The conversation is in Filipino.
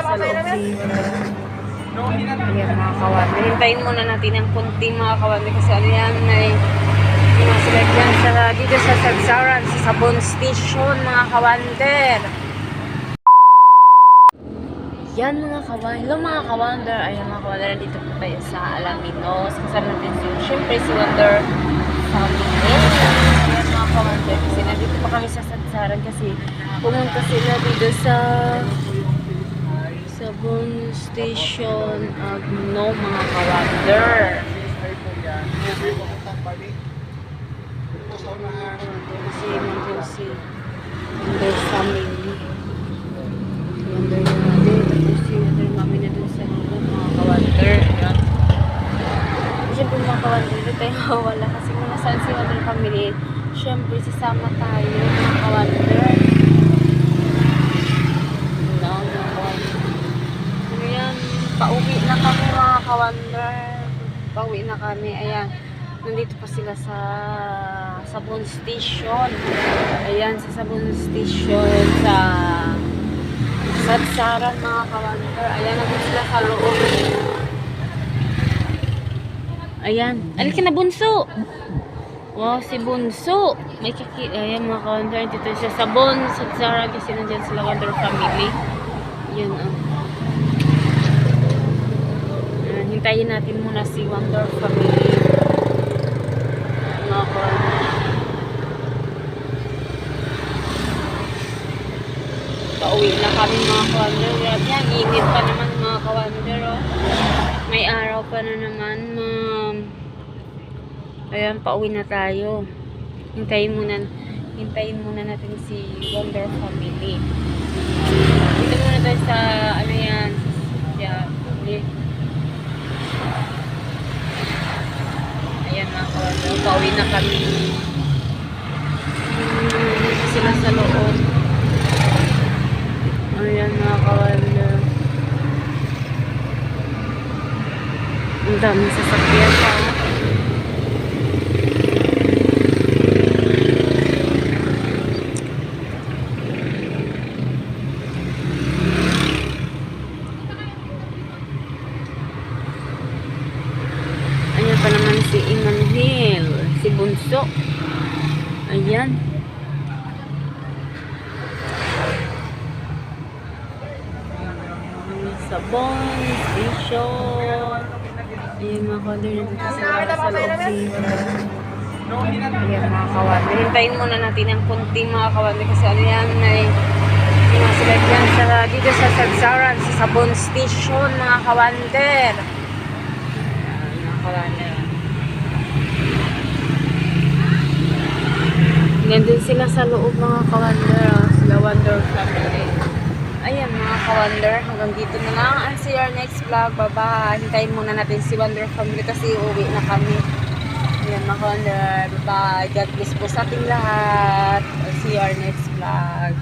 sa loob si ayan mga kawander. Hintayin muna natin ang kunti mga kawander kasi ano yan, may sila dyan dito sa Sagsaran, sa Sabon Station mga kawander. Yan mga kawander. Hello mga kawander. Ayan mga kawander, dito po tayo sa Alaminos. Kasama natin siyempre si Wonder Family. Ayan mga kawander. Kasi nandito pa kami sa Sagsaran kasi pumunta sila dito sa Sabon Station Agno mga kawander. Si Wonder Family. Wonder natin. Tapos si Wonder Mami na dun sa mga kawander. Ayan. Siyempre mga kawander, dito tayo wala kasi kung nasaan si Wonder Family, siyempre sasama tayo mga kawander. Ayan, pauwi na kami mga kawander. Pauwi na kami. Ayan. Nandito pa sila sa Sabon Station. Ayan, sa Sabon Station sa Sagsaran mga kawander. Ayan, nandito sila sa loob. Ayan. Alika na Bunso. Wow, si Bunso. May ayan mga kawander. Dito siya sa Sabon Sagsaran kasi nandyan sila Wonder Family. Ayan Ayan, hintayin natin muna si Wonder Family. Mga kawander. Pauwi na kami mga kawander. Grabe yan, init pa naman mga kawander. Oh. May araw pa na naman. Ayan, pauwi na tayo. Hintayin muna natin si Wonder Family. Dito muna tayo sa ano yan. Ayan mga kawander. Pauwi na kami. Sila sa loob. Ayan mga kawander. Ang daming sasakyan pa. Ayan pa naman si Emmanuel, si Bunso. Ayan. Sabon Station. Ayan mga kawander, nandito sila sa loob si ayan mga kawander. Hintayin muna natin ang kunti mga kawander kasi ano yan, may sila dyan dito sa Sagsaran, sa Sabon Station mga kawander. Ayan mga kawander. Nandun sila sa loob mga kawander, sila Wonder Family. Ayan mga kawander, hanggang dito na lang. I'll see your next vlog. Bye-bye. Hintayin muna natin si Wonder Family kasi uuwi na kami. Ayan mga kawander. Bye-bye. God bless po sa ating lahat. I'll see your next vlog.